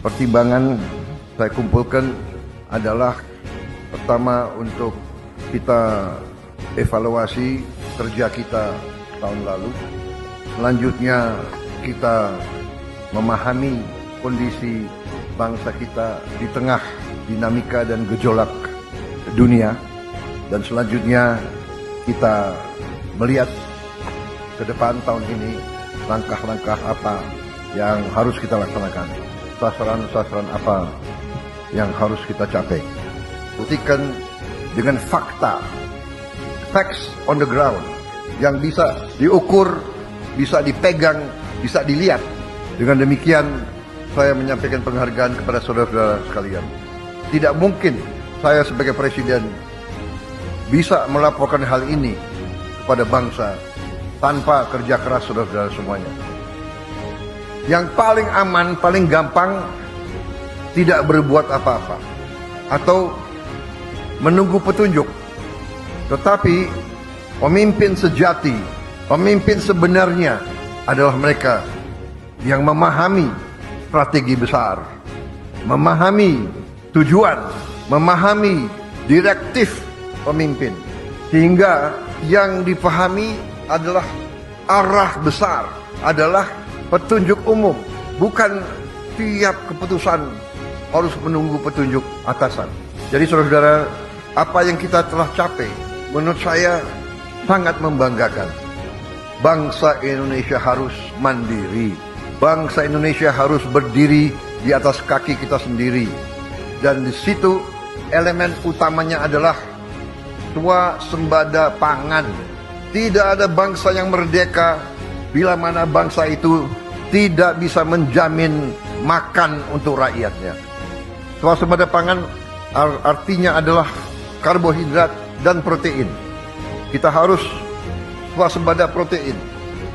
pertimbangan saya kumpulkan adalah pertama untuk kita evaluasi kerja kita tahun lalu. Selanjutnya kita memahami kondisi bangsa kita di tengah dinamika dan gejolak dunia. Dan selanjutnya kita melihat ke depan tahun ini langkah-langkah apa yang harus kita laksanakan, sasaran-sasaran apa yang harus kita capai. Buktikan dengan fakta, facts on the ground yang bisa diukur, bisa dipegang, bisa dilihat. Dengan demikian saya menyampaikan penghargaan kepada saudara-saudara sekalian. Tidak mungkin saya sebagai presiden bisa melaporkan hal ini kepada bangsa tanpa kerja keras saudara-saudara semuanya. Yang paling aman, paling gampang, tidak berbuat apa-apa atau menunggu petunjuk. Tetapi pemimpin sejati, pemimpin sebenarnya adalah mereka yang memahami strategi besar, memahami tujuan, memahami direktif pemimpin, sehingga yang dipahami adalah arah besar, adalah petunjuk umum, bukan tiap keputusan harus menunggu petunjuk atasan. Jadi saudara-saudara, apa yang kita telah capai menurut saya sangat membanggakan. Bangsa Indonesia harus mandiri. Bangsa Indonesia harus berdiri di atas kaki kita sendiri. Dan di situ elemen utamanya adalah swasembada pangan. Tidak ada bangsa yang merdeka bila mana bangsa itu tidak bisa menjamin makan untuk rakyatnya. Swasembada pangan artinya adalah karbohidrat dan protein. Kita harus swasembada protein.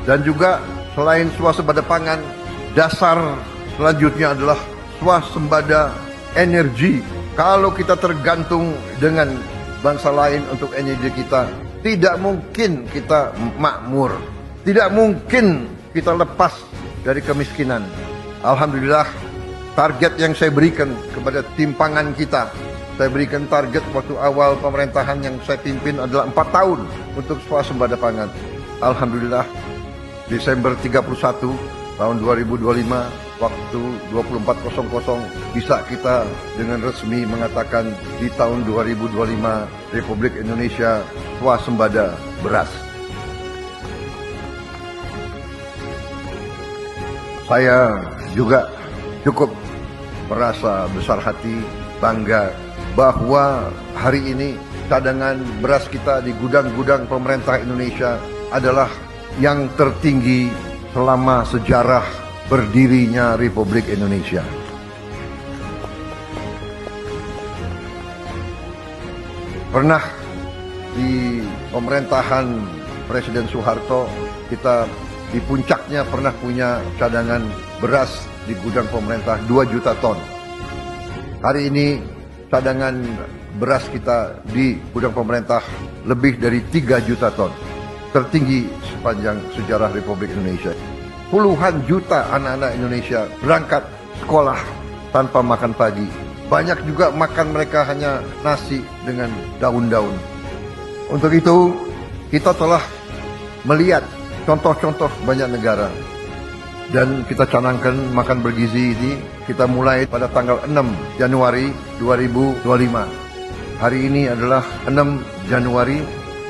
Dan juga selain swasembada pangan, dasar selanjutnya adalah swasembada energi. Kalau kita tergantung dengan bangsa lain untuk energi kita, tidak mungkin kita makmur. Tidak mungkin kita lepas dari kemiskinan. Alhamdulillah, target yang saya berikan kepada timpangan kita, saya berikan target waktu awal pemerintahan yang saya pimpin adalah 4 tahun untuk swasembada pangan. Alhamdulillah, Desember 31 tahun 2025, waktu 24.00 bisa kita dengan resmi mengatakan di tahun 2025 Republik Indonesia swasembada beras. Saya juga cukup merasa besar hati, bangga bahwa hari ini cadangan beras kita di gudang-gudang pemerintah Indonesia adalah yang tertinggi selama sejarah berdirinya Republik Indonesia. Pernah di pemerintahan Presiden Soeharto, kita di puncaknya pernah punya cadangan beras di gudang pemerintah 2 juta ton. Hari ini cadangan beras kita di gudang pemerintah lebih dari 3 juta ton. Tertinggi sepanjang sejarah Republik Indonesia. Puluhan juta anak-anak Indonesia berangkat sekolah tanpa makan pagi. Banyak juga makan mereka hanya nasi dengan daun-daun. Untuk itu kita telah melihat contoh-contoh banyak negara. Dan kita canangkan makan bergizi ini kita mulai pada tanggal 6 Januari 2025. Hari ini adalah 6 Januari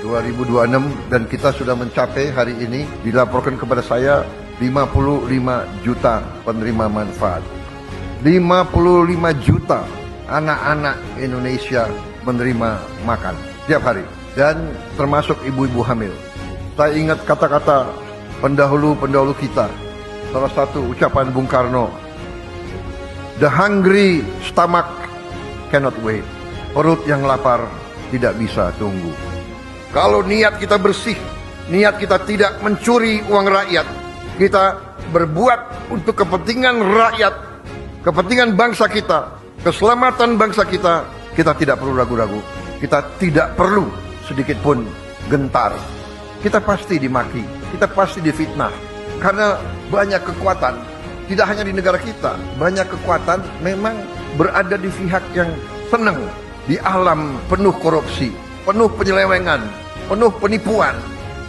2026 dan kita sudah mencapai hari ini dilaporkan kepada saya 55 juta penerima manfaat. 55 juta anak-anak Indonesia menerima makan tiap hari dan termasuk ibu-ibu hamil. Saya ingat kata-kata pendahulu-pendahulu kita. Salah satu ucapan Bung Karno, "The hungry stomach cannot wait." Perut yang lapar tidak bisa tunggu. Kalau niat kita bersih, niat kita tidak mencuri uang rakyat, kita berbuat untuk kepentingan rakyat, kepentingan bangsa kita, keselamatan bangsa kita, kita tidak perlu ragu-ragu. Kita tidak perlu sedikit pun gentar. Kita pasti dimaki, kita pasti difitnah. Karena banyak kekuatan tidak hanya di negara kita, banyak kekuatan memang berada di pihak yang senang di alam penuh korupsi, penuh penyelewengan, penuh penipuan.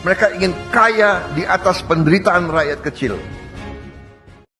Mereka ingin kaya di atas penderitaan rakyat kecil.